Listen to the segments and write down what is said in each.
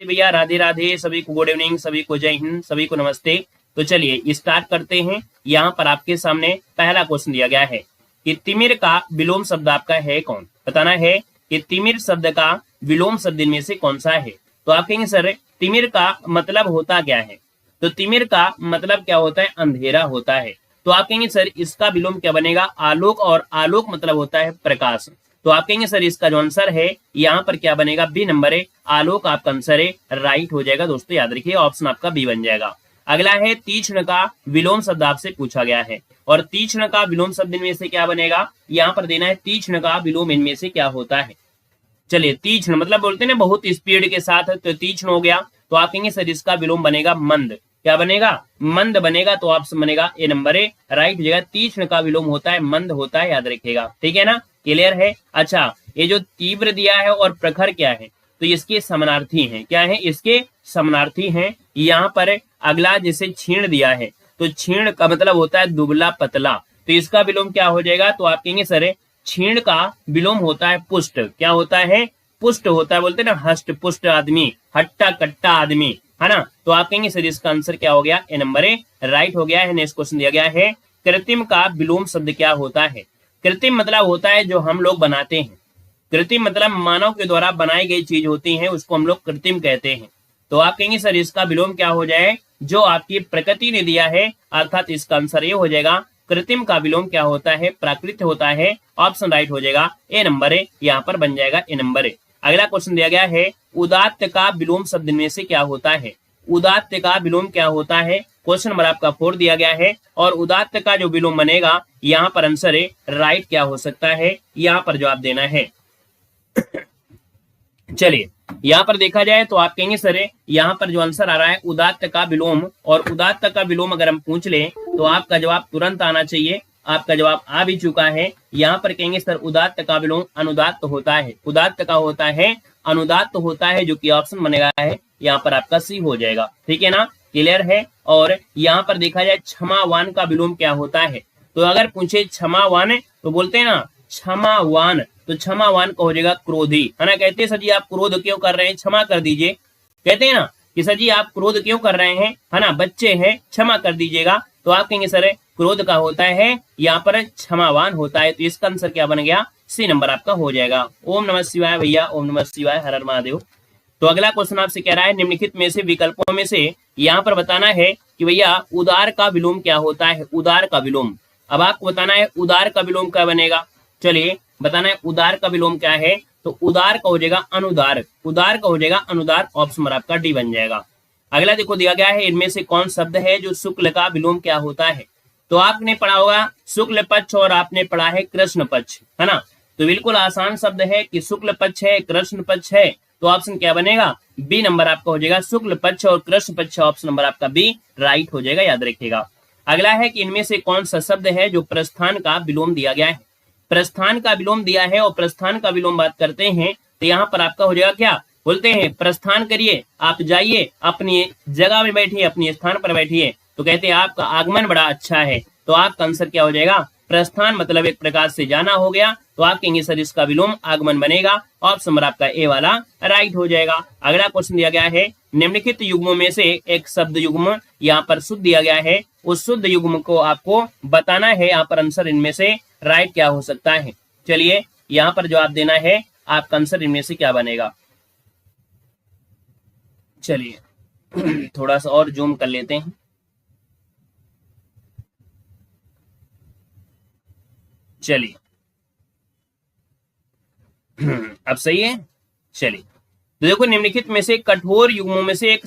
भैया राधे राधे, सभी को गुड इवनिंग, सभी को जय हिंद, सभी को नमस्ते। तो चलिए स्टार्ट करते हैं। यहाँ पर आपके सामने पहला क्वेश्चन दिया गया है कि तिमिर का विलोम शब्द आपका है कौन। बताना है कि तिमिर शब्द का विलोम शब्द इनमें से कौन सा है। तो आप कहेंगे सर तिमिर का मतलब होता क्या है। तो तिमिर का मतलब क्या होता है, अंधेरा होता है। तो आप कहेंगे सर इसका विलोम क्या बनेगा, आलोक, और आलोक मतलब होता है प्रकाश। तो आप कहेंगे सर इसका जो आंसर है यहाँ पर क्या बनेगा, बी नंबर है, आलोक आपका आंसर है, राइट हो जाएगा। दोस्तों याद रखिए ऑप्शन आपका बी बन जाएगा। अगला है तीक्ष्ण का विलोम शब्द आपसे पूछा गया है, और तीक्ष्ण का विलोम शब्द इनमें से क्या बनेगा, यहाँ पर देना है तीक्ष्ण का विलोम इनमें से क्या होता है। चलिए तीक्ष्ण मतलब बोलते हैं ना बहुत स्पीड के साथ, तो तीक्ष्ण हो गया। तो आप कहेंगे सर इसका विलोम बनेगा मंद। क्या बनेगा, मंद बनेगा। तो ऑप्शन बनेगा ए नंबर है, राइट हो जाएगा। तीक्ष्ण का विलोम होता है मंद होता है, याद रखिएगा। ठीक है ना, क्लियर है। अच्छा ये जो तीव्र दिया है और प्रखर क्या है, तो इसके समानार्थी हैं। क्या है, इसके समानार्थी हैं। यहाँ पर अगला जैसे क्षीण दिया है, तो क्षीण का मतलब होता है दुबला पतला, तो इसका विलोम क्या हो जाएगा। तो आप कहेंगे सर क्षीण का विलोम होता है पुष्ट। क्या होता है, पुष्ट होता है। बोलते हैं ना हष्ट पुष्ट आदमी, हट्टा कट्टा आदमी, है ना। तो आप कहेंगे सर इसका आंसर क्या हो गया, ए नंबर है, राइट हो गया है। नेक्स्ट क्वेश्चन दिया गया है कृत्रिम का विलोम शब्द क्या होता है। कृत्रिम मतलब होता है जो हम लोग बनाते हैं। कृत्रिम मतलब मानव के द्वारा बनाई गई चीज होती है, उसको हम लोग कृत्रिम कहते हैं। तो आप कहेंगे सर इसका विलोम क्या हो जाए, जो आपकी प्रकृति ने दिया है, अर्थात इसका आंसर ये हो जाएगा कृत्रिम का विलोम क्या होता है, प्राकृत होता है। ऑप्शन राइट हो जाएगा, ए नंबर है, यहाँ पर बन जाएगा ए नंबर है। अगला क्वेश्चन दिया गया है उदात्त का विलोम शब्द में से क्या होता है। उदात्त का विलोम क्या होता है, क्वेश्चन नंबर आपका 4 दिया गया है। और उदात्त का जो विलोम बनेगा यहाँ पर आंसर है, राइट क्या हो सकता है, यहाँ पर जवाब देना है। चलिए यहाँ पर देखा जाए तो आप कहेंगे सर यहाँ पर जो आंसर आ रहा है उदात्त का विलोम, और उदात्त का विलोम अगर हम पूछ लें तो आपका जवाब तुरंत आना चाहिए। आपका जवाब आ भी चुका है। यहाँ पर कहेंगे सर उदात्त का विलोम अनुदात्त होता है। उदात्त का होता है अनुदात्त होता है, जो कि ऑप्शन बनेगा है यहाँ पर आपका सी हो जाएगा। ठीक है ना, क्लियर है। और यहाँ पर देखा जाए क्षमावान का विलोम क्या होता है। तो अगर पूछे क्षमावान तो बोलते हैं ना क्षमावान, तो क्षमावान का हो जाएगा क्रोधी, है ना। कहते हैं सर जी आप क्रोध क्यों कर रहे हैं, क्षमा कर दीजिए। कहते हैं ना कि सर जी आप क्रोध क्यों कर रहे हैं, है ना, बच्चे हैं, क्षमा कर दीजिएगा। तो आप कहेंगे सर क्रोध का होता है यहाँ पर क्षमावान होता है। तो इसका आंसर क्या बन गया, सी नंबर आपका हो जाएगा। ओम नमः शिवाय भैया, ओम नमः शिवाय, हर हर महादेव। तो अगला क्वेश्चन आपसे कह रहा है निम्नलिखित में से विकल्पों में से यहाँ पर बताना है कि भैया उदार का विलोम क्या होता है। उदार का विलोम, अब आपको बताना है उदार का विलोम क्या बनेगा। चलिए बताना है उदार का विलोम क्या है। तो उदार का हो जाएगा अनुदार, उदार का हो जाएगा अनुदार। ऑप्शन नंबर आपका डी बन जाएगा। अगला देखो दिया गया है इनमें से कौन शब्द है जो शुक्ल का विलोम क्या होता है। तो आपने पढ़ा होगा शुक्ल पक्ष और आपने पढ़ा है कृष्ण पक्ष, है ना। तो बिल्कुल आसान शब्द है कि शुक्ल पक्ष है, कृष्ण पक्ष है। तो ऑप्शन क्या बनेगा, बी नंबर आपका हो जाएगा, शुक्ल पक्ष और कृष्ण पक्ष। ऑप्शन नंबर आपका बी राइट हो जाएगा, याद रखिएगा। अगला है कि इनमें से कौन सा शब्द है जो प्रस्थान का विलोम दिया गया है। प्रस्थान का विलोम दिया है, और प्रस्थान का विलोम बात करते हैं तो यहाँ पर आपका हो जाएगा क्या, बोलते हैं प्रस्थान करिए, आप जाइए अपनी जगह में बैठिए, अपने स्थान पर बैठिए। तो कहते हैं आपका आगमन बड़ा अच्छा है। तो आपका आंसर क्या हो जाएगा, प्रस्थान मतलब एक प्रकार से जाना हो गया। तो आप कहेंगे सर इसका विलोम आगमन बनेगा। ऑप्शन नंबर आपका ए वाला राइट हो जाएगा। अगला क्वेश्चन दिया गया है निम्नलिखित युग्मों में से एक शब्द युग्म यहाँ पर शुद्ध दिया गया है, उस शुद्ध युग्म को आपको बताना है। यहाँ पर आंसर इनमें से राइट क्या हो सकता है। चलिए यहाँ पर जवाब देना है, आपका आंसर इनमें से क्या बनेगा। चलिए थोड़ा सा और जूम कर लेते हैं। चलिए अब सही है। चलिए तो देखो निम्नलिखित में से कठोर युग्मों में से एक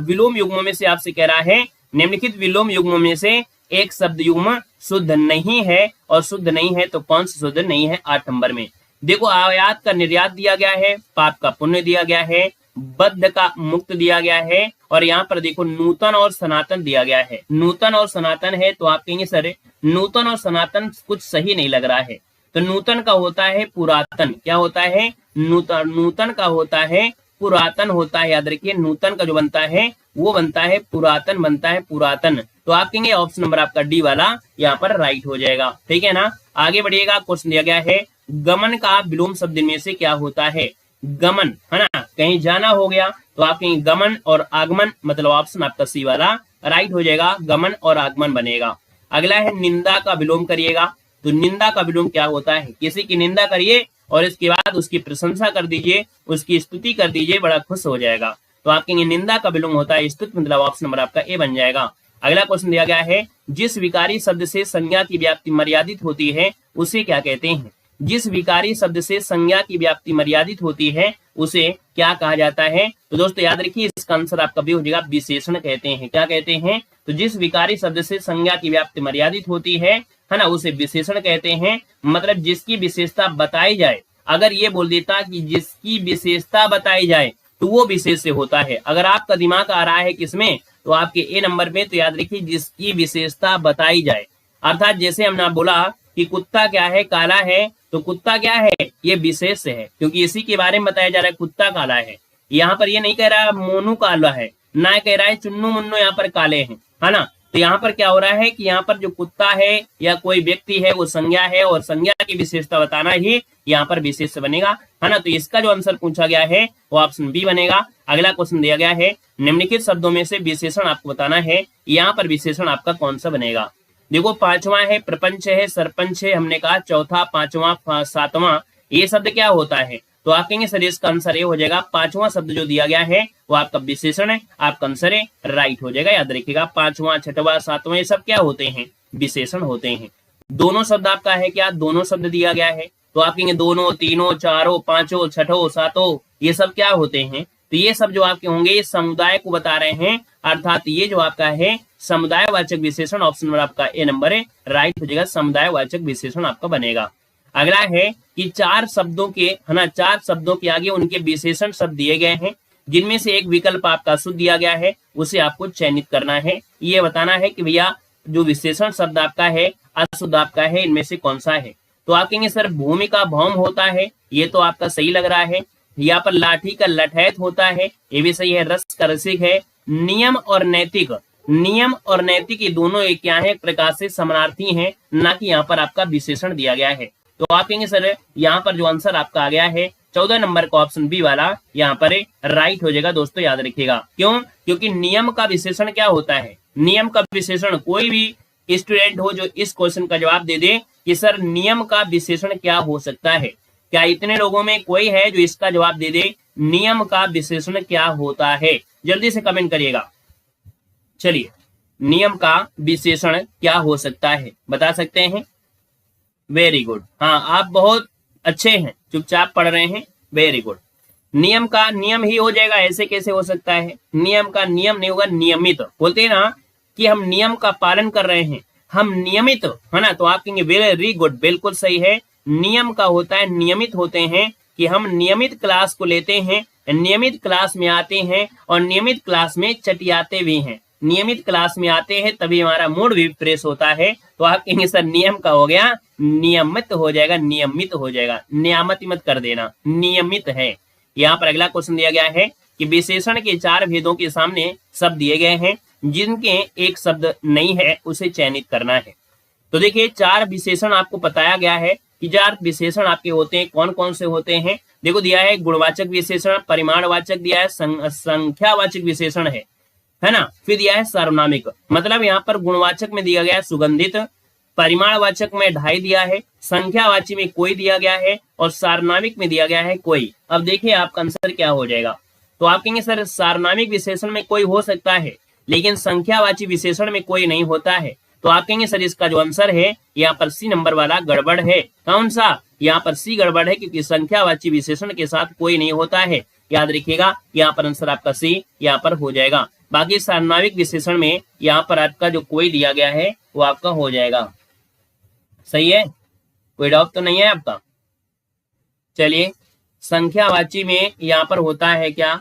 विलोम युग्मों में से आपसे कह रहा है निम्नलिखित विलोम युग्मों में से एक शब्द युग्म शुद्ध नहीं है, और शुद्ध नहीं है तो कौन सा शुद्ध नहीं है। 8 नंबर में देखो आयात का निर्यात दिया गया है, पाप का पुण्य दिया गया है, बद्ध का मुक्त दिया गया है, और यहाँ पर देखो नूतन और सनातन दिया गया है। नूतन और सनातन है, तो आप कहेंगे सर नूतन और सनातन कुछ सही नहीं लग रहा है। तो नूतन का होता है पुरातन। क्या होता है, नूतन, नूतन का होता है पुरातन होता है। याद रखिए नूतन का जो बनता है वो बनता है पुरातन, बनता है पुरातन। तो आप कहेंगे ऑप्शन नंबर आपका डी वाला यहाँ पर राइट हो जाएगा। ठीक है ना, आगे बढ़िएगा। क्वेश्चन दिया गया है गमन का विलोम शब्द में से क्या होता है। गमन, है ना, कहीं जाना हो गया तो आप कहीं गमन और आगमन, मतलब ऑप्शन आपका सी वाला राइट हो जाएगा, गमन और आगमन बनेगा। अगला है निंदा का विलोम करिएगा। तो निंदा का विलोम क्या होता है? किसी की निंदा करिए और इसके बाद उसकी प्रशंसा कर दीजिए, उसकी स्तुति कर दीजिए, बड़ा खुश हो जाएगा। तो आप कहेंगे निंदा का विलोम होता है स्तुति, मतलब ऑप्शन नंबर आपका ए बन जाएगा। अगला क्वेश्चन दिया गया है, जिस विकारी शब्द से संज्ञा की व्याप्ति मर्यादित होती है उसे क्या कहते हैं? जिस विकारी शब्द से संज्ञा की व्याप्ति मर्यादित होती है उसे क्या कहा जाता है? तो दोस्तों याद रखिए, इसका आंसर आपका भी हो जाएगा, विशेषण कहते हैं। क्या कहते हैं? तो जिस विकारी शब्द से संज्ञा की व्याप्ति मर्यादित होती है ना, उसे विशेषण कहते हैं। मतलब जिसकी विशेषता बताई जाए, अगर ये बोल देता कि जिसकी विशेषता बताई जाए तो वो विशेष से होता है। अगर आपका दिमाग आ रहा है किसमें, तो आपके ए नंबर में, तो याद रखिए जिसकी विशेषता बताई जाए। अर्थात जैसे हमने बोला कि कुत्ता क्या है? काला है। तो कुत्ता क्या है? ये विशेष है, क्योंकि इसी के बारे में बताया जा रहा है कुत्ता काला है। यहाँ पर ये नहीं कह रहा है मोनू काला है, ना कह रहा है चुन्नू मुन्नू यहाँ पर काले हैं, है ना। तो यहाँ पर क्या हो रहा है कि यहाँ पर जो कुत्ता है या कोई व्यक्ति है वो संज्ञा है, और संज्ञा की विशेषता बताना ही यहाँ पर विशेष बनेगा, है ना। तो इसका जो आंसर पूछा गया है वो ऑप्शन बी बनेगा। अगला क्वेश्चन दिया गया है, निम्नलिखित शब्दों में से विशेषण आपको बताना है, यहाँ पर विशेषण आपका कौन सा बनेगा? देखो, पांचवा है प्रपंच है, सरपंच है, हमने कहा चौथा, पांचवा, सातवां, ये शब्द क्या होता है? तो आप कहेंगे सर इसका आंसर ये हो जाएगा, पांचवा शब्द जो दिया गया है वो आपका विशेषण है, आपका आंसर है राइट हो जाएगा। याद रखिएगा, पांचवा, छठवा, सातवां, ये सब क्या होते हैं? विशेषण होते हैं। दोनों शब्द आपका है क्या? दोनों शब्द दिया गया है, तो आप कहेंगे दोनों, तीनों, चारों, पांचों, छठों, सातों, ये सब क्या होते हैं? तो ये सब जो आपके होंगे ये समुदाय को बता रहे हैं, अर्थात ये जो आपका है समुदायवाचक विशेषण, ऑप्शन नंबर आपका ए नंबर है राइट हो जाएगा, समुदायवाचक विशेषण आपका बनेगा। अगला है कि चार शब्दों के, है ना, चार शब्दों के आगे उनके विशेषण शब्द दिए गए हैं, जिनमें से एक विकल्प आपका शुद्ध दिया गया है, उसे आपको चयनित करना है। ये बताना है कि भैया जो विशेषण शब्द आपका है अशुद्ध आपका है, इनमें से कौन सा है? तो आप कहेंगे सर भूमि का भौम होता है, ये तो आपका सही लग रहा है। यहाँ पर लाठी का लठैत होता है, ये भी सही है। रस का रसिक है। नियम और नैतिक, नियम और नैतिक ये दोनों एक क्या है? एक प्रकार से समानार्थी हैं, ना कि यहाँ पर आपका विशेषण दिया गया है। तो आप कहेंगे सर यहाँ पर जो आंसर आपका आ गया है 14 नंबर का ऑप्शन बी वाला यहाँ पर राइट हो जाएगा। दोस्तों याद रखिएगा, क्यों? क्योंकि नियम का विशेषण क्या होता है? नियम का विशेषण, कोई भी स्टूडेंट हो जो इस क्वेश्चन का जवाब दे दे कि सर नियम का विशेषण क्या हो सकता है, क्या इतने लोगों में कोई है जो इसका जवाब दे दे नियम का विशेषण क्या होता है? जल्दी से कमेंट करिएगा। चलिए, नियम का विशेषण क्या हो सकता है, बता सकते हैं? वेरी गुड, हाँ आप बहुत अच्छे हैं, चुपचाप पढ़ रहे हैं, वेरी गुड। नियम का नियम ही हो जाएगा, ऐसे कैसे हो सकता है? नियम का नियम नहीं होगा, नियमित। बोलते हैं ना कि हम नियम का पालन कर रहे हैं, हम नियमित, है ना। तो आप कहेंगे वेरी गुड, बिल्कुल सही है। नियम का होता है नियमित होते हैं, कि हम नियमित क्लास को लेते हैं, नियमित क्लास में आते हैं और नियमित क्लास में चटियाते भी हैं। नियमित क्लास में आते हैं तभी हमारा मूड भी फ्रेश होता है। तो आप कहेंगे सर नियम का हो गया नियमित हो जाएगा, नियमित हो जाएगा, नियामत मत कर देना, नियमित है। यहाँ पर अगला क्वेश्चन दिया गया है कि विशेषण के चार भेदों के सामने शब्द दिए गए हैं, जिनके एक शब्द नहीं है उसे चयनित करना है। तो देखिए, चार विशेषण आपको बताया गया है कि चार विशेषण आपके होते हैं, कौन कौन से होते हैं? देखो, दिया है गुणवाचक विशेषण, परिमाणवाचक दिया है, संख्यावाचक विशेषण है ना, फिर दिया है सार्वनामिक। मतलब यहाँ पर गुणवाचक में दिया गया है सुगंधित, परिमाणवाचक में ढाई दिया है, संख्यावाची में कोई दिया गया है और सार्वनामिक में दिया गया है कोई। अब देखिए आपका आंसर क्या हो जाएगा। तो आप कहेंगे सर सार्वनामिक विशेषण में कोई हो सकता है, लेकिन संख्यावाची विशेषण में कोई नहीं होता है। तो आप कहेंगे सर इसका जो आंसर है यहाँ पर सी नंबर वाला गड़बड़ है। कौन सा? यहाँ पर सी गड़बड़ है, क्योंकि संख्यावाची विशेषण के साथ कोई नहीं होता है। याद रखिएगा, यहाँ पर आंसर आपका सी यहाँ पर हो जाएगा। बाकी सार्वनामिक विशेषण में यहाँ पर आपका जो कोई दिया गया है वो आपका हो जाएगा। सही है, कोई डाउट तो नहीं है आपका? चलिए, संख्यावाची में यहाँ पर होता है क्या?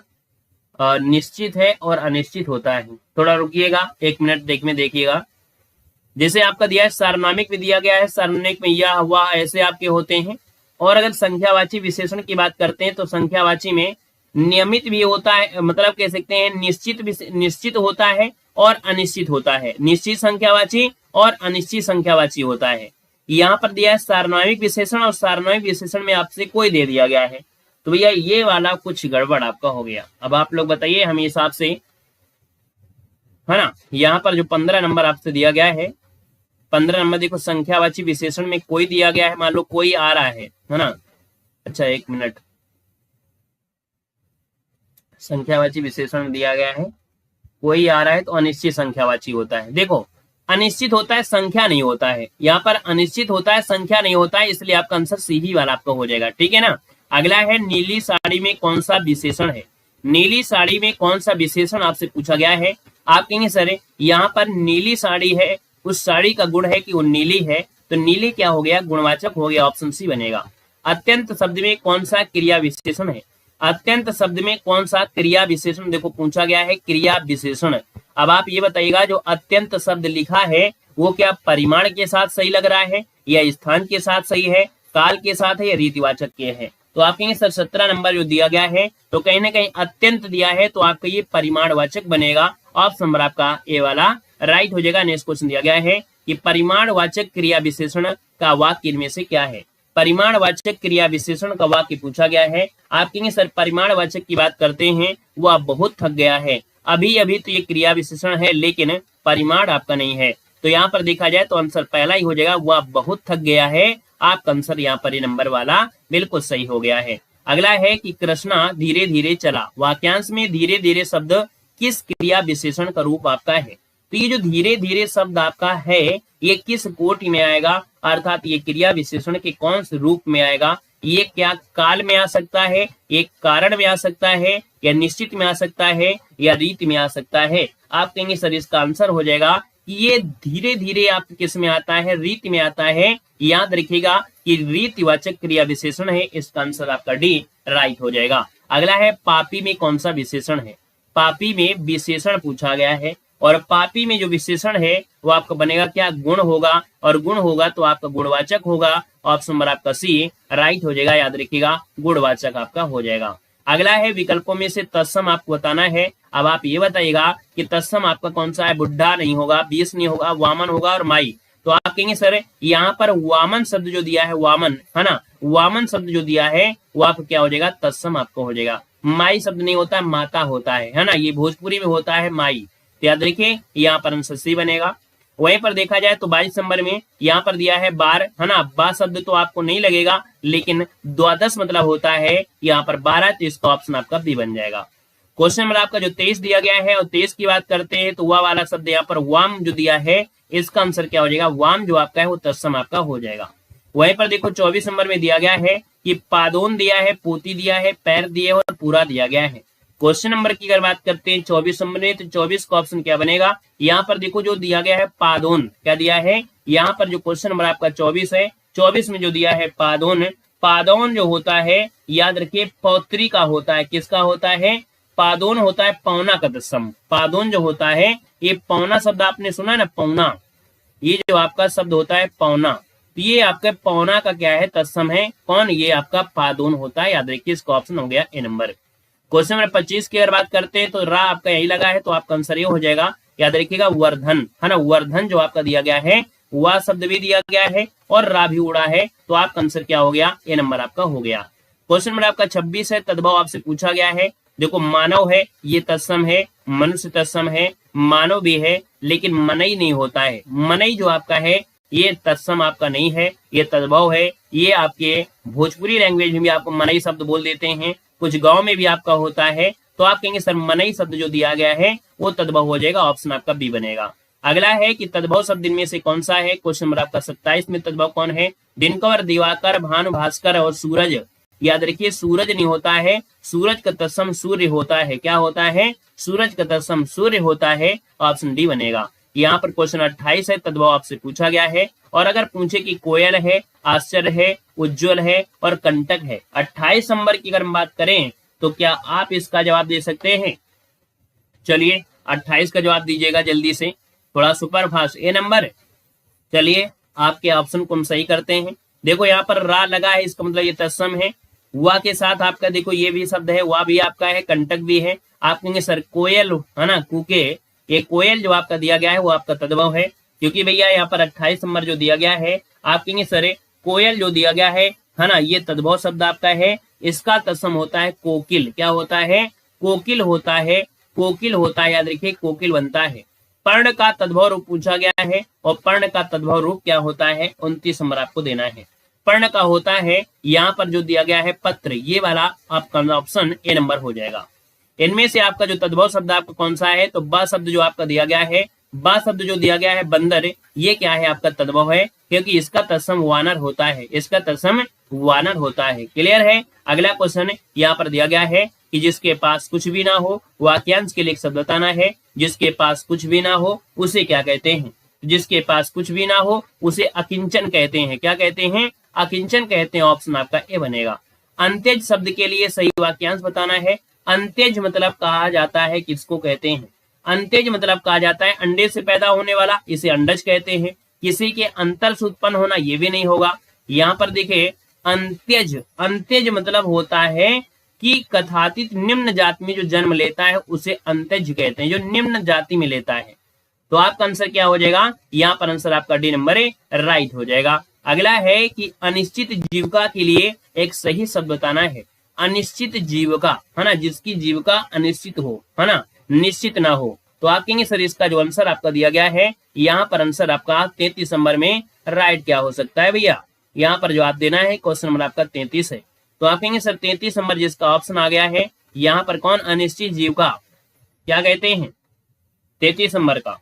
निश्चित है और अनिश्चित होता है। थोड़ा रुकिएगा, 1 मिनट देखिएगा। जैसे आपका दिया है सार्वनामिक में दिया गया है, सार्वनामिक में या हुआ ऐसे आपके होते हैं। और अगर संख्यावाची विशेषण की बात करते हैं तो संख्यावाची में नियमित भी होता है, मतलब कह सकते हैं निश्चित होता है और अनिश्चित होता है। निश्चित संख्यावाची और अनिश्चित संख्यावाची होता है। यहाँ पर दिया है सार्वनामिक विशेषण, और सार्वनामिक विशेषण में आपसे कोई दे दिया गया है। तो भैया ये वाला कुछ गड़बड़ आपका हो गया। अब आप लोग बताइए हम हिसाब से, है ना, यहाँ पर जो 15 नंबर आपसे दिया गया है, 15 नंबर देखो संख्यावाची विशेषण में कोई दिया गया है, मान लो कोई आ रहा है ना। अच्छा एक मिनट, संख्यावाची विशेषण में दिया गया है कोई आ रहा है तो अनिश्चित संख्यावाची होता है। देखो अनिश्चित होता है, संख्या नहीं होता है, यहाँ पर अनिश्चित होता है, संख्या नहीं होता है, इसलिए आपका आंसर सी ही वाला आपका हो जाएगा। ठीक है ना। अगला है नीली साड़ी में कौन सा विशेषण है। नीली साड़ी में कौन सा विशेषण आपसे पूछा गया है। आप कहेंगे सर यहाँ पर नीली साड़ी है, उस साड़ी का गुण है कि वो नीली है, तो नीली क्या हो गया, गुणवाचक हो गया, ऑप्शन सी बनेगा। अत्यंत शब्द में कौन सा क्रिया विशेषण है। अत्यंत शब्द में कौन सा क्रिया विशेषण देखो पूछा गया है, क्रिया विशेषण। अब आप ये बताइएगा जो अत्यंत शब्द लिखा है वो क्या परिमाण के साथ सही लग रहा है या स्थान के साथ सही है, काल के साथ है या रीतिवाचक के है। तो आप कहेंगे सर 17 नंबर जो दिया गया है तो कहीं ना कहीं अत्यंत दिया है, तो आपका ये परिमाणवाचक बनेगा। ऑप्शन नंबर आपका ए वाला राइट हो जाएगा। नेक्स्ट क्वेश्चन दिया गया है कि परिमाणवाचक क्रिया विशेषण का वाक्य इनमें से क्या है। परिमाणवाचक क्रिया विशेषण का वाक्य पूछा गया है। आप कहेंगे सर परिमाणवाचक की बात करते हैं, वह बहुत थक गया है। अभी अभी तो ये क्रिया विशेषण है लेकिन परिमाण आपका नहीं है, तो यहाँ पर देखा जाए तो आंसर पहला ही हो जाएगा, वह बहुत थक गया है। आपका आंसर यहाँ पर ये नंबर वाला बिल्कुल सही हो गया है। अगला है कि कृष्णा धीरे धीरे चला। वाक्यांश में धीरे धीरे शब्द किस क्रिया विशेषण का रूप आपका है। तो ये जो धीरे धीरे शब्द आपका है ये किस कोटि में आएगा, अर्थात ये क्रिया विशेषण के कौन से रूप में आएगा। ये क्या काल में आ सकता है, एक कारण में आ सकता है, या निश्चित में आ सकता है, या रीति में आ सकता है। आप कहेंगे सर इसका आंसर हो जाएगा कि ये धीरे धीरे आप किस में आता है, रीति में आता है। याद रखिएगा कि रीतिवाचक क्रिया विशेषण है, इसका आंसर आपका डी राइट हो जाएगा। अगला है पापी में कौन सा विशेषण है। पापी में विशेषण पूछा गया है और पापी में जो विशेषण है वो आपका बनेगा क्या, गुण होगा, और गुण होगा तो आपका गुणवाचक होगा। ऑप्शन नंबर आपका सी राइट हो जाएगा। याद रखिएगा गुणवाचक आपका हो जाएगा। अगला है विकल्पों में से तत्सम आपको बताना है। अब आप ये बताइएगा कि तत्सम आपका कौन सा है। बुढ़ा नहीं होगा, बीस नहीं होगा, वामन होगा और माई। तो आप कहेंगे सर यहाँ पर वामन शब्द जो दिया है, वामन है ना, वामन शब्द जो दिया है वो आपको क्या हो जाएगा, तत्सम आपको हो जाएगा। माई शब्द नहीं होता, माता होता है ना, ये भोजपुरी में होता है माई। तो याद रखिए यहाँ पर आंसर सी बनेगा। वहीं पर देखा जाए तो 22 नंबर में यहाँ पर दिया है बार, है ना। बा शब्द तो आपको नहीं लगेगा लेकिन द्वादश मतलब होता है यहाँ पर 12, तो इसका ऑप्शन आपका बी बन जाएगा। क्वेश्चन नंबर आपका जो 23 दिया गया है और 23 की बात करते हैं तो वह वाला शब्द यहाँ पर वाम जो दिया है, इसका आंसर क्या हो जाएगा, वाम जो आपका है वो तत्सम आपका हो जाएगा। वहीं पर देखो 24 नंबर में दिया गया है कि पादोन दिया है, पोती दिया है, पैर दिए और पूरा दिया गया है। क्वेश्चन नंबर की अगर बात करते हैं 24 नंबर में, तो 24 का ऑप्शन क्या बनेगा। यहाँ पर देखो जो दिया गया है पादोन, क्या दिया है यहाँ पर जो क्वेश्चन नंबर आपका 24 है, 24 में जो दिया है पादोन, पादोन जो होता है याद रखिए पौत्री का होता है। किसका होता है, पादोन होता है पौना का तत्सम। पादोन जो होता है ये पौना शब्द आपने सुना है ना, पौना, ये जो आपका शब्द होता है पौना, तो ये आपके पौना का क्या है, तत्सम है। कौन, ये आपका पादोन होता है। याद रखिए इसका ऑप्शन हो गया ए नंबर। क्वेश्चन नंबर 25 की अगर बात करते हैं तो रा आपका यही लगा है, तो आपका आंसर ये हो जाएगा। याद रखिएगा वर्धन, है ना, वर्धन जो आपका दिया गया है, वह शब्द भी दिया गया है और रा भी उड़ा है, तो आपका आंसर क्या हो गया, ए नंबर आपका हो गया। क्वेश्चन नंबर आपका 26 है, तद्भव आपसे पूछा गया है। देखो मानव है, ये तत्सम है, मनुष्य तत्सम है, मानव भी है, लेकिन मनई नहीं होता है। मनई जो आपका है ये तत्सम आपका नहीं है, ये तद्भव है। ये आपके भोजपुरी लैंग्वेज में भी आपको मनई शब्द बोल देते हैं, कुछ गांव में भी आपका होता है। तो आप कहेंगे सर मनई शब्द जो दिया गया है वो तद्भव हो जाएगा। ऑप्शन आपका बी बनेगा। अगला है कि तद्भव शब्द इनमें से कौन सा है। क्वेश्चन नंबर आपका 27 में तद्भव कौन है, दिनकर, दिवाकर, भानु, भास्कर और सूरज। याद रखिए सूरज नहीं होता है, सूरज का तत्सम सूर्य होता है। क्या होता है, सूरज का तत्सम सूर्य होता है। ऑप्शन डी बनेगा। यहाँ पर क्वेश्चन 28 है, तद्भव आपसे पूछा गया है। और अगर पूछे कि कोयल है, आश्चर्य है, उज्जवल है और कंटक है, 28 नंबर की अगर हम बात करें तो क्या आप इसका जवाब दे सकते हैं। चलिए 28 का जवाब दीजिएगा जल्दी से, थोड़ा सुपर फास्ट। ए नंबर, चलिए आपके ऑप्शन को हम सही करते हैं। देखो यहाँ पर रा लगा है, इसका मतलब ये तत्सम है। हुआ के साथ आपका देखो ये भी शब्द है, वह भी आपका है, कंटक भी है। आप कहेंगे सर कोयल, है ना, कुके, ये कोयल जो आपका दिया गया है वो आपका तद्भव है, क्योंकि भैया यहाँ पर 28 नंबर जो दिया गया है, आप कहेंगे सर कोयल जो दिया गया है ना, ये तद्भव शब्द आपका है। इसका तत्सम होता है कोकिल। क्या होता है? कोकिल होता है, कोकिल होता है, याद रखिए कोकिल बनता है। पर्ण का तद्भव रूप पूछा गया है और पर्ण का तद्भव रूप क्या होता है? 29 नंबर आपको देना है। पर्ण का होता है यहाँ पर जो दिया गया है पत्र, ये वाला आपका ऑप्शन ए नंबर हो जाएगा। इनमें से आपका जो तद्भव शब्द आपका कौन सा है? तो ब शब्द जो आपका दिया गया है, ब शब्द जो दिया गया है बंदर, ये क्या है? आपका तद्भव है, क्योंकि इसका तत्सम वानर होता है, इसका तत्सम वानर होता है। क्लियर है? अगला क्वेश्चन यहाँ पर दिया गया है कि जिसके पास कुछ भी ना हो, वाक्यांश के लिए एक शब्द बताना है। जिसके पास कुछ भी ना हो उसे क्या कहते हैं? जिसके पास कुछ भी ना हो उसे अकिंचन कहते हैं। क्या कहते हैं? अकिंचन कहते हैं। ऑप्शन आपका ए बनेगा। अंत्यज शब्द के लिए सही वाक्यांश बताना है। अंत्यज मतलब कहा जाता है किसको कहते हैं? अंत्यज मतलब कहा जाता है अंडे से पैदा होने वाला, इसे अंडज कहते हैं। किसी के अंतर से उत्पन्न होना, ये भी नहीं होगा। यहाँ पर देखिए अंत्यज, अंत्यज मतलब होता है कि कथातीत निम्न जाति में जो जन्म लेता है उसे अंत्यज कहते हैं, जो निम्न जाति में लेता है। तो आपका आंसर क्या हो जाएगा? यहाँ पर आंसर आपका डी नंबर राइट हो जाएगा। अगला है कि अनिश्चित जीविका के लिए एक सही शब्द बताना है। अनिश्चित जीविका, है ना, जिसकी जीविका अनिश्चित हो, है ना, निश्चित ना हो। तो आप कहेंगे सर इसका जो आंसर आपका दिया गया है, यहाँ पर आंसर आपका 33 नंबर में राइट क्या हो सकता है भैया? यहाँ पर जो आप देना है क्वेश्चन नंबर आपका 33 है। तो आप कहेंगे सर 33 नंबर जिसका ऑप्शन आ गया है, यहाँ पर कौन? अनिश्चित जीविका क्या कहते हैं? 33 नंबर का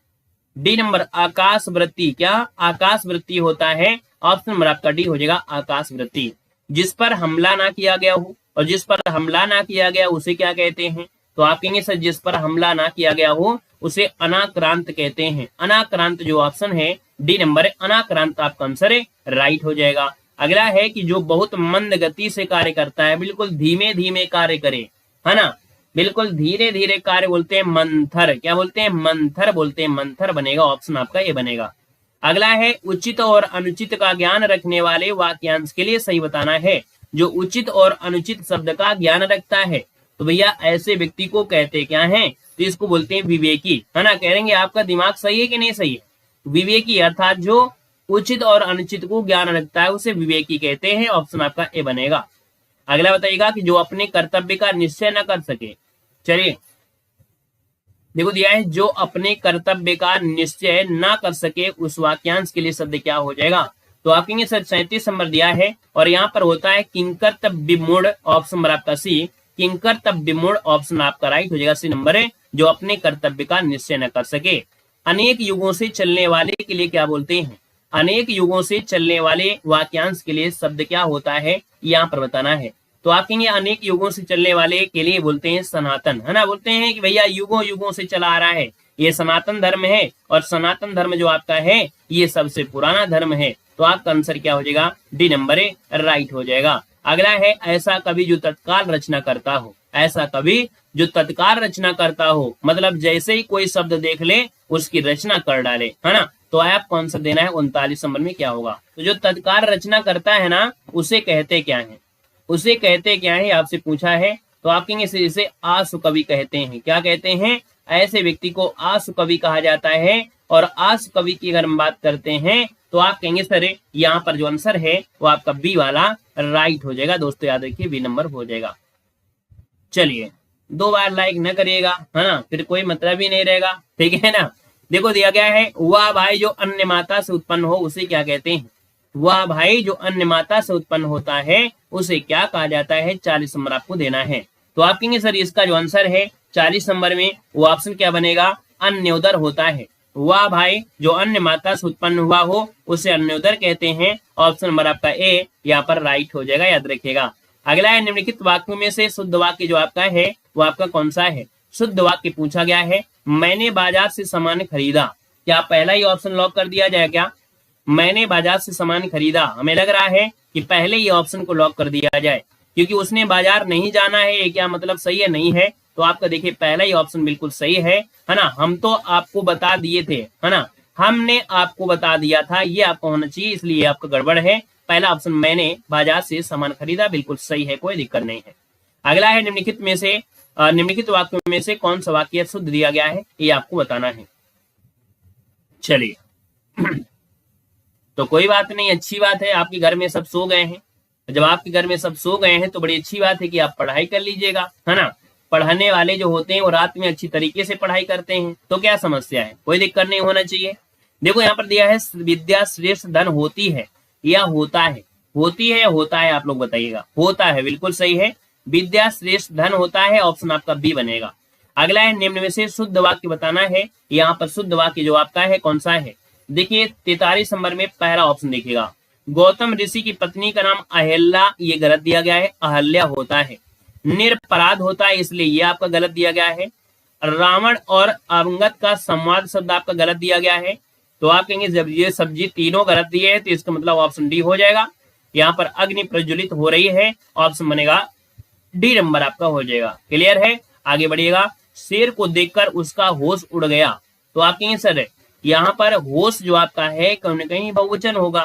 डी नंबर आकाश वृत्ति। क्या आकाश वृत्ति होता है? ऑप्शन नंबर आपका डी हो जाएगा आकाश वृत्ति। जिस पर हमला ना किया गया हो, और जिस पर हमला ना किया गया उसे क्या कहते हैं? तो आप कहेंगे सर जिस पर हमला ना किया गया हो उसे अनाक्रांत कहते हैं। अनाक्रांत जो ऑप्शन है डी नंबर अनाक्रांत आपका आंसर राइट हो जाएगा। अगला है कि जो बहुत मंद गति से कार्य करता है, बिल्कुल धीमे धीमे कार्य करे, है ना, बिल्कुल धीरे धीरे कार्य बोलते हैं मंथर। क्या बोलते हैं? मंथर बोलते हैं। मंथर बनेगा, ऑप्शन आपका ये बनेगा। अगला है उचित और अनुचित का ज्ञान रखने वाले वाक्यांश के लिए सही बताना है। जो उचित और अनुचित शब्द का ज्ञान रखता है, तो भैया ऐसे व्यक्ति को कहते क्या है? तो इसको बोलते हैं विवेकी, है ना। कहेंगे आपका दिमाग सही है कि नहीं सही है? विवेकी अर्थात जो उचित और अनुचित को ज्ञान रखता है उसे विवेकी कहते हैं। ऑप्शन आपका ए बनेगा। अगला बताइएगा कि जो अपने कर्तव्य का निश्चय न कर सके। चलिए देखो दिया है जो अपने कर्तव्य का निश्चय ना कर सके, उस वाक्यांश के लिए शब्द क्या हो जाएगा? तो आप कहेंगे सर 37 नंबर दिया है और यहाँ पर होता है किंकर्तव्य विमूढ़। ऑप्शन नंबर आपका सी, किंकर्तव्य विमूढ़ ऑप्शन आपका राइट हो जाएगा। सी नंबर है जो अपने कर्तव्य का निश्चय न कर सके। अनेक युगों से चलने वाले के लिए क्या बोलते हैं? अनेक युगों से चलने वाले वाक्यांश के लिए शब्द क्या होता है? यहाँ पर बताना है। तो आप कहेंगे अनेक युगों से चलने वाले के लिए बोलते हैं सनातन, है ना। बोलते हैं कि भैया युगों युगों से चला आ रहा है, ये सनातन धर्म है, और सनातन धर्म जो आपका है ये सबसे पुराना धर्म है। तो आपका आंसर क्या हो जाएगा? डी नंबर राइट हो जाएगा। अगला है ऐसा कवि जो तत्काल रचना करता हो। ऐसा कवि जो तत्काल रचना करता हो, मतलब जैसे ही कोई शब्द देख ले उसकी रचना कर डाले, है ना। तो आप कौन सा देना है? 39 नंबर में क्या होगा? तो जो तत्काल रचना करता है ना उसे कहते क्या है? उसे कहते क्या है आपसे पूछा है। तो आप कहेंगे इसे आसु कवि कहते हैं। क्या कहते हैं? ऐसे व्यक्ति को आसु कवि कहा जाता है। और आसु कवि की अगर हम बात करते हैं तो आप कहेंगे सर यहाँ पर जो आंसर है वो आपका बी वाला राइट हो जाएगा। दोस्तों याद रखिए बी नंबर हो जाएगा। चलिए 2 बार लाइक न करिएगा, है ना, फिर कोई मतलब ही नहीं रहेगा, ठीक है ना। देखो दिया गया है वह भाई जो अन्य माता से उत्पन्न हो उसे क्या कहते हैं? वह भाई जो अन्य माता से उत्पन्न होता है उसे क्या कहा जाता है? 40 नंबर आपको देना है। तो आप कहेंगे सर इसका जो आंसर है 40 नंबर में वो ऑप्शन क्या बनेगा? अन्योदर होता है। वह भाई जो अन्य माता से उत्पन्न हुआ हो उसे अन्योदर कहते हैं। ऑप्शन नंबर आपका ए यहाँ पर राइट हो जाएगा, याद रखिएगा। अगला है निम्नलिखित वाक्यों में से शुद्ध वाक्य जो आपका है वो आपका कौन सा है? शुद्ध वाक्य पूछा गया है मैंने बाजार से सामान खरीदा। क्या पहला ही ऑप्शन लॉक कर दिया जाए? क्या मैंने बाजार से सामान खरीदा? हमें लग रहा है कि पहले ही ऑप्शन को लॉक कर दिया जाए, क्योंकि उसने बाजार नहीं जाना है। ये क्या मतलब सही है नहीं है? तो आपका देखिए पहला ही ऑप्शन बिल्कुल सही है ना। हम तो आपको बता दिए थे, है ना, हमने आपको बता दिया था, ये आपको होना चाहिए, इसलिए आपका गड़बड़ है। पहला ऑप्शन मैंने बाजार से सामान खरीदा बिल्कुल सही है, कोई दिक्कत नहीं है। अगला है निम्नलिखित वाक्यों में से कौन सा वाक्य शुद्ध दिया गया है, ये आपको बताना है। चलिए तो कोई बात नहीं, अच्छी बात है, आपके घर में सब सो गए हैं, जब आपके घर में सब सो गए हैं तो बड़ी अच्छी बात है कि आप पढ़ाई कर लीजिएगा, है ना। पढ़ाने वाले जो होते हैं वो रात में अच्छी तरीके से पढ़ाई करते हैं, तो क्या समस्या है, कोई दिक्कत नहीं होना चाहिए। देखो यहाँ पर दिया है विद्या श्रेष्ठ धन होती है या होता है, होती है या होता है, आप लोग बताइएगा। होता है, बिल्कुल सही है, विद्या श्रेष्ठ धन होता है, ऑप्शन आपका बी बनेगा। अगला है निम्न में से शुद्ध वाक्य बताना है। यहाँ पर शुद्ध वाक्य जो आपका है कौन सा है, देखिए 43 नंबर में पहला ऑप्शन देखिएगा, गौतम ऋषि की पत्नी का नाम अहल्या, ये गलत दिया गया है, अहल्या होता है। निरपराध होता है, इसलिए ये आपका गलत दिया गया है। रावण और अंगद का संवाद शब्द आपका गलत दिया गया है, तो आप कहेंगे जब ये सब्जी तीनों गलत दिए है तो इसका मतलब ऑप्शन डी हो जाएगा। यहाँ पर अग्नि प्रज्वलित हो रही है, ऑप्शन बनेगा डी नंबर आपका हो जाएगा। क्लियर है, आगे बढ़िएगा। शेर को देखकर उसका होश उड़ गया, तो आप कहेंगे सर यहाँ पर होश जो आपका है कहीं न कहीं बहुवचन होगा,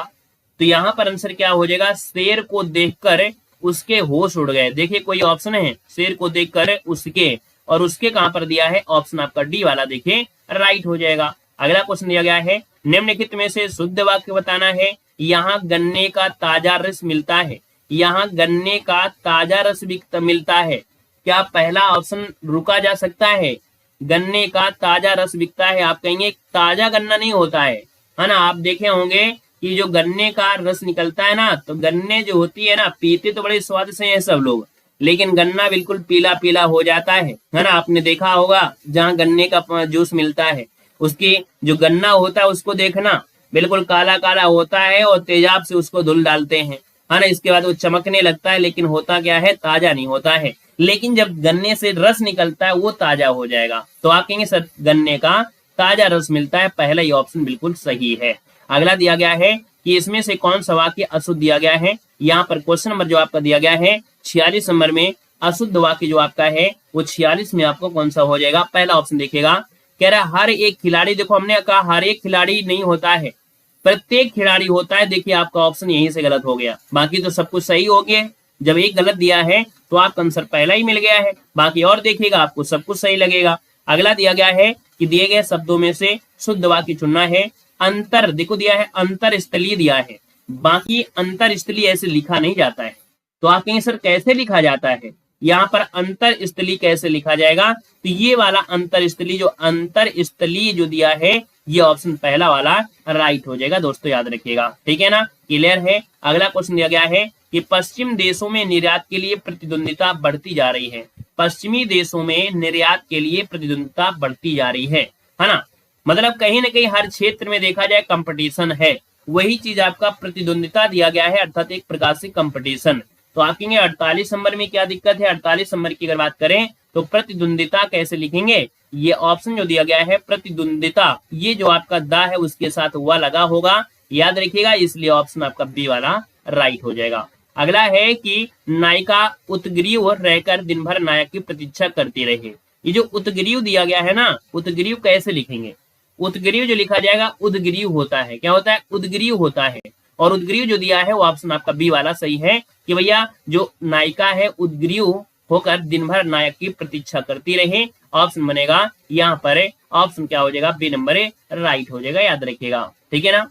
तो यहाँ पर आंसर क्या हो जाएगा, शेर को देखकर उसके होश उड़ गए। देखिए कोई ऑप्शन है शेर को देखकर उसके, और उसके कहां पर दिया है, ऑप्शन आपका डी वाला देखिए राइट हो जाएगा। अगला क्वेश्चन दिया गया है निम्नलिखित में से शुद्ध वाक्य बताना है। यहाँ गन्ने का ताजा रस मिलता है, यहाँ गन्ने का ताजा रस मिलता है, क्या पहला ऑप्शन रुका जा सकता है, गन्ने का ताजा रस बिकता है। आप कहेंगे ताजा गन्ना नहीं होता है ना। आप देखे होंगे कि जो गन्ने का रस निकलता है ना, तो गन्ने जो होती है ना, पीते तो बड़े स्वाद से हैं सब लोग, लेकिन गन्ना बिल्कुल पीला पीला हो जाता है ना। आपने देखा होगा जहाँ गन्ने का जूस मिलता है, उसकी जो गन्ना होता है उसको देखना बिल्कुल काला काला होता है, और तेजाब से उसको धुल डालते हैं, है ना। इसके बाद वो चमकने लगता है, लेकिन होता क्या है, ताजा नहीं होता है। लेकिन जब गन्ने से रस निकलता है वो ताजा हो जाएगा, तो आप कहेंगे सर गन्ने का ताजा रस मिलता है, पहला ये ऑप्शन बिल्कुल सही है। अगला दिया गया है कि इसमें से कौन सा वाक्य अशुद्ध दिया गया है। यहाँ पर क्वेश्चन नंबर जो आपका दिया गया है 46 नंबर में, अशुद्ध वाक्य जो आपका है वो 46 में आपको कौन सा हो जाएगा, पहला ऑप्शन देखिएगा, कह रहा है हर एक खिलाड़ी, देखो हमने कहा हर एक खिलाड़ी नहीं होता है, प्रत्येक खिलाड़ी होता है। देखिए आपका ऑप्शन यहीं से गलत हो गया, बाकी तो सब कुछ सही हो गया। जब एक गलत दिया है तो आपका आंसर पहला ही मिल गया है, बाकी और देखिएगा आपको सब कुछ सही लगेगा। अगला दिया गया है कि दिए गए शब्दों में से शुद्ध वाक्य चुनना है। अंतर, देखो दिया है अंतर स्थलीय दिया है, बाकी अंतर स्थलीय ऐसे लिखा नहीं जाता है, तो आप कहेंगे सर कैसे लिखा जाता है, यहाँ पर अंतर स्थलीय कैसे लिखा जाएगा, तो ये वाला अंतर स्थलीय, जो अंतर स्थलीय जो दिया है ये ऑप्शन पहला वाला राइट हो जाएगा। दोस्तों याद रखिएगा, ठीक है ना, क्लियर है। अगला क्वेश्चन दिया गया है कि पश्चिम देशों में निर्यात के लिए प्रतिद्वंदिता बढ़ती जा रही है। पश्चिमी देशों में निर्यात के लिए प्रतिद्वंदिता बढ़ती जा रही है ना। मतलब कहीं ना कहीं हर क्षेत्र में देखा जाए कंपटीशन है, वही चीज आपका प्रतिद्वंदिता दिया गया है, अर्थात एक प्रकार से कंपटीशन। तो आप कहेंगे 48 नंबर में क्या दिक्कत है, 48 नंबर की अगर बात करें तो प्रतिद्वंदिता कैसे लिखेंगे, ये ऑप्शन जो दिया गया है प्रतिद्वंदिता, ये जो आपका दा है उसके साथ हुआ लगा होगा, याद रखिएगा, इसलिए ऑप्शन आपका बी वाला राइट हो जाएगा। अगला है कि नायिका उत्ग्रीव रहकर दिन भर नायक की प्रतीक्षा करती रहे। ये जो उत्ग्रीव दिया गया है ना, उत्ग्रीव कैसे लिखेंगे, उत्ग्रीव जो लिखा जाएगा उद्ग्रीव होता है, क्या होता है, उद्ग्रीव होता है, और उद्ग्रीव जो दिया है वो ऑप्शन आपका बी वाला सही है कि भैया जो नायिका है उद्ग्रीव होकर दिन भर नायक की प्रतीक्षा करती रहे, ऑप्शन बनेगा यहाँ पर ऑप्शन क्या हो जाएगा, बी नंबर राइट हो जाएगा, याद रखिएगा, ठीक है ना।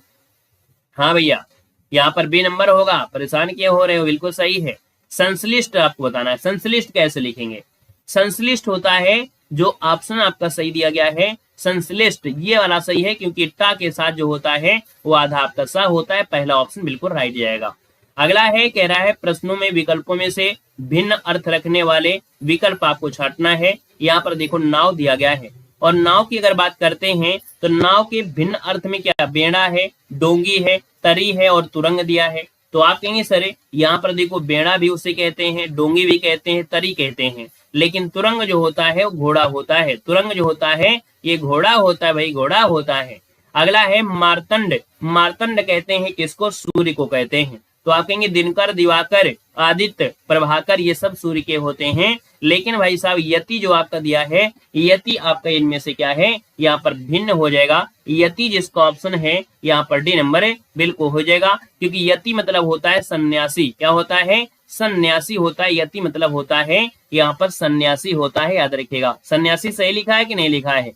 हाँ भैया यहाँ पर बी नंबर होगा, परेशान क्यों हो रहे हो, बिल्कुल सही है। संश्लिष्ट आपको बताना है, संश्लिष्ट कैसे लिखेंगे, संश्लिष्ट होता है जो ऑप्शन आपका सही दिया गया है, संश्लिष्ट ये वाला सही है, क्योंकि टा के साथ जो होता है वो आधा आपका सा होता है, पहला ऑप्शन बिल्कुल राइट जाएगा। अगला है कह रहा है प्रश्नों में विकल्पों में से भिन्न अर्थ रखने वाले विकल्प आपको छांटना है। यहाँ पर देखो नाव दिया गया है, और नाव की अगर बात करते हैं तो नाव के भिन्न अर्थ में क्या, बेड़ा है, डोंगी है, तरी है और तुरंग दिया है। तो आप कहेंगे सर यहाँ पर देखो बेड़ा भी उसे कहते हैं, डोंगी भी कहते हैं, तरी कहते हैं, लेकिन तुरंग जो होता है वो घोड़ा होता है, तुरंग जो होता है ये घोड़ा होता है भाई, घोड़ा होता है। अगला है मार्तंड, मार्तंड कहते हैं किसको, सूर्य को कहते हैं। तो आप कहेंगे दिनकर, दिवाकर, आदित्य, प्रभाकर ये सब सूर्य के होते हैं, लेकिन भाई साहब यति जो आपका दिया है, यति आपका इनमें से क्या है, यहाँ पर भिन्न हो जाएगा। यति जिसका ऑप्शन है यहाँ पर डी नंबर बिल्कुल हो जाएगा, क्योंकि यति मतलब होता है सन्यासी, क्या होता है, सन्यासी होता है, यति मतलब होता है यहाँ पर सन्यासी होता है, याद रखिएगा। सन्यासी सही लिखा है कि नहीं लिखा है,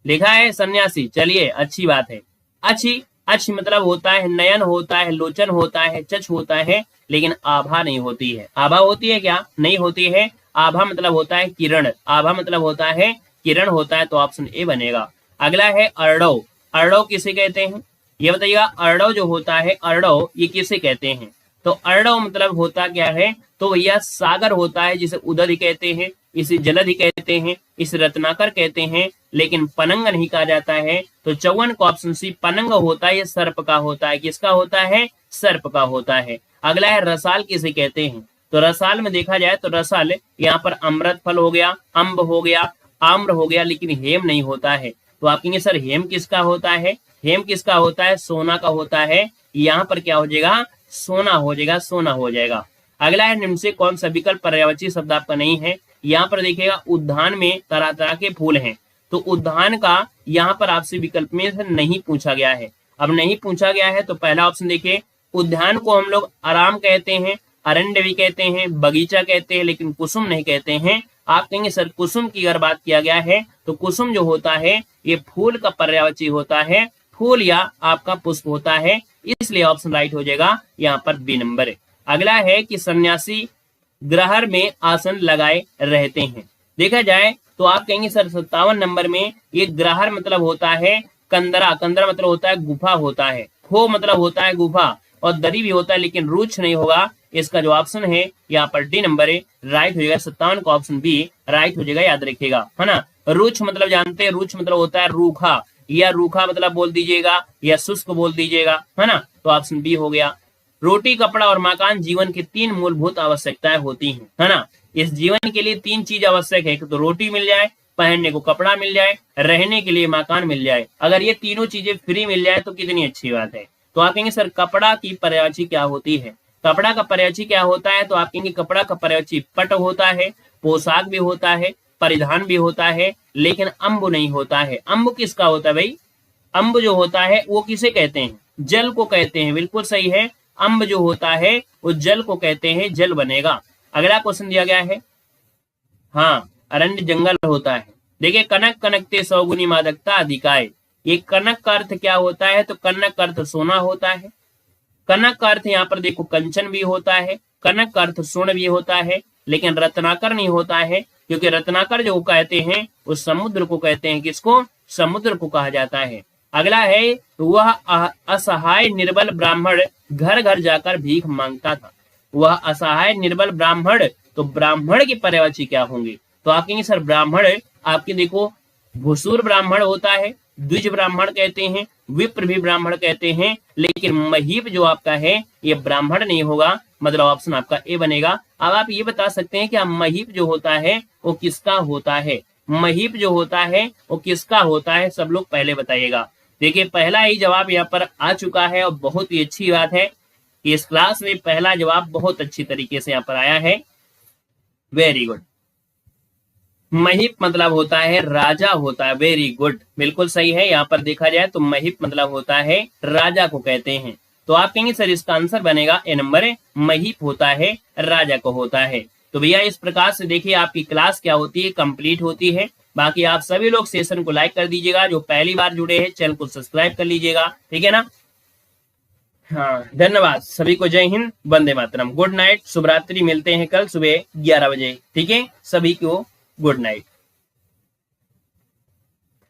लिखा है सन्यासी, चलिए अच्छी बात है। अच्छी अच्छ मतलब होता है नयन होता है, लोचन होता है, चच होता है, लेकिन आभा नहीं होती है। आभा होती है क्या? नहीं होती है। आभा मतलब होता है किरण, आभा मतलब होता है किरण होता है, तो ऑप्शन ए बनेगा। अगला है अर्णव। अर्णव किसे कहते हैं ये बताइएगा। अर्णव जो होता है, अर्णव ये किसे कहते हैं? तो अर्णव मतलब होता क्या है? तो भैया सागर होता है, जिसे उदधि कहते हैं, इसे जलधि कहते हैं, इसे रत्नाकर कहते हैं, लेकिन पनंग नहीं कहा जाता है। तो 54 का ऑप्शन सी पनंग होता है, ये सर्प का होता है। किसका होता है? सर्प का होता है। अगला है रसाल किसे कहते हैं? तो रसाल में देखा जाए तो रसाल यहाँ पर अमृत फल हो गया, अम्ब हो गया, आम्र हो गया, लेकिन हेम नहीं होता है। तो आप कहेंगे सर हेम किसका होता है? हेम किसका होता है? सोना का होता है। यहाँ पर क्या हो जाएगा? सोना हो जाएगा, सोना हो जाएगा। अगला है निम्न से कौन सा विकल्प पर्यायवाची शब्द आपका नहीं है? यहाँ पर देखिएगा उद्यान में तरह तरह के फूल हैं, तो उद्यान का यहाँ पर आपसे विकल्प में से नहीं पूछा गया है। अब नहीं पूछा गया है तो पहला ऑप्शन देखिए, उद्यान को हम लोग आराम कहते हैं, अरण्य भी कहते हैं, बगीचा कहते हैं, लेकिन कुसुम नहीं कहते हैं। आप कहेंगे सर कुसुम की अगर बात किया गया है तो कुसुम जो होता है ये फूल का पर्यायवाची होता है, फूल या आपका पुष्प होता है, इसलिए ऑप्शन राइट हो जाएगा यहाँ पर बी नंबर। अगला है कि सन्यासी ग्रहर में आसन लगाए रहते हैं। देखा जाए तो आप कहेंगे सर 57 नंबर में ये ग्रहर मतलब होता है कंदरा, कंदरा मतलब होता है गुफा होता है, खो मतलब होता है गुफा, और दरी भी होता है, लेकिन रुक्ष नहीं होगा। इसका जो ऑप्शन है यहाँ पर डी नंबर है, राइट हो जाएगा। 57 का ऑप्शन बी राइट हो जाएगा, याद रखिएगा, है ना। रुक्ष मतलब जानते हैं, रुक्ष मतलब होता है रूखा, या रूखा मतलब बोल दीजिएगा, या शुष्क बोल दीजिएगा, है ना। तो ऑप्शन बी हो गया। रोटी, कपड़ा और मकान जीवन की 3 मूलभूत आवश्यकताएं होती हैं, है ना। इस जीवन के लिए 3 चीज आवश्यक है, तो रोटी मिल जाए, पहनने को कपड़ा मिल जाए, रहने के लिए मकान मिल जाए। अगर ये तीनों चीजें फ्री मिल जाए तो कितनी अच्छी बात है। तो आप कहेंगे सर कपड़ा की पर्यायवाची क्या होती है? कपड़ा का पर्यायवाची क्या होता है? तो आप कहेंगे कपड़ा का पर्यायवाची पट होता है, पोशाक भी होता है, परिधान भी होता है, लेकिन अम्ब नहीं होता है। अम्ब किसका होता है भाई? अम्ब जो होता है वो किसे कहते हैं? जल को कहते हैं, बिल्कुल सही है। अम्ब जो होता है वो जल को कहते हैं, जल बनेगा। अगला क्वेश्चन दिया गया है, हाँ अरण्य जंगल होता है। देखिए कनक कनकते सौगुनी मादकता अधिकाय, ये कनक का अर्थ क्या होता है? तो कनक का अर्थ सोना होता है। कनक का अर्थ यहाँ पर देखो कंचन भी होता है, कनक का अर्थ स्वर्ण भी होता है, लेकिन रत्नाकर नहीं होता है, क्योंकि रत्नाकर जो कहते हैं उस समुद्र को कहते हैं। किसको? समुद्र को कहा जाता है। अगला है वह असहाय निर्बल ब्राह्मण घर घर जाकर भीख मांगता था। वह असहाय निर्बल ब्राह्मण, तो ब्राह्मण की पर्यायवाची क्या होंगे? तो आप कहेंगे सर ब्राह्मण आपके देखो भूसुर ब्राह्मण होता है, द्विज ब्राह्मण कहते हैं, विप्र भी ब्राह्मण कहते हैं, लेकिन महीप जो आपका है ये ब्राह्मण नहीं होगा, मतलब ऑप्शन आपका ए बनेगा। अब आप ये बता सकते हैं कि महीप जो होता है वो किसका होता है? महीप जो होता है वो किसका होता है? सब लोग पहले बताइएगा। देखिए पहला ही जवाब यहाँ पर आ चुका है, और बहुत ही अच्छी बात है कि इस क्लास में पहला जवाब बहुत अच्छी तरीके से यहाँ पर आया है। Very good. महीप मतलब होता है राजा होता है, वेरी गुड, बिल्कुल सही है। यहाँ पर देखा जाए तो महीप मतलब होता है राजा को कहते हैं। तो आप कहेंगे सर इसका आंसर बनेगा ए नंबर है, महीप होता है राजा को होता है। तो भैया इस प्रकार से देखिए आपकी क्लास क्या होती है, कंप्लीट होती है। बाकी आप सभी लोग सेशन को लाइक कर दीजिएगा, जो पहली बार जुड़े हैं चैनल को सब्सक्राइब कर लीजिएगा, ठीक है ना। हाँ धन्यवाद सभी को, जय हिंद, वंदे मातरम, गुड नाइट, शुभ रात्रि। मिलते हैं कल सुबह 11 बजे, ठीक है। सभी को गुड नाइट।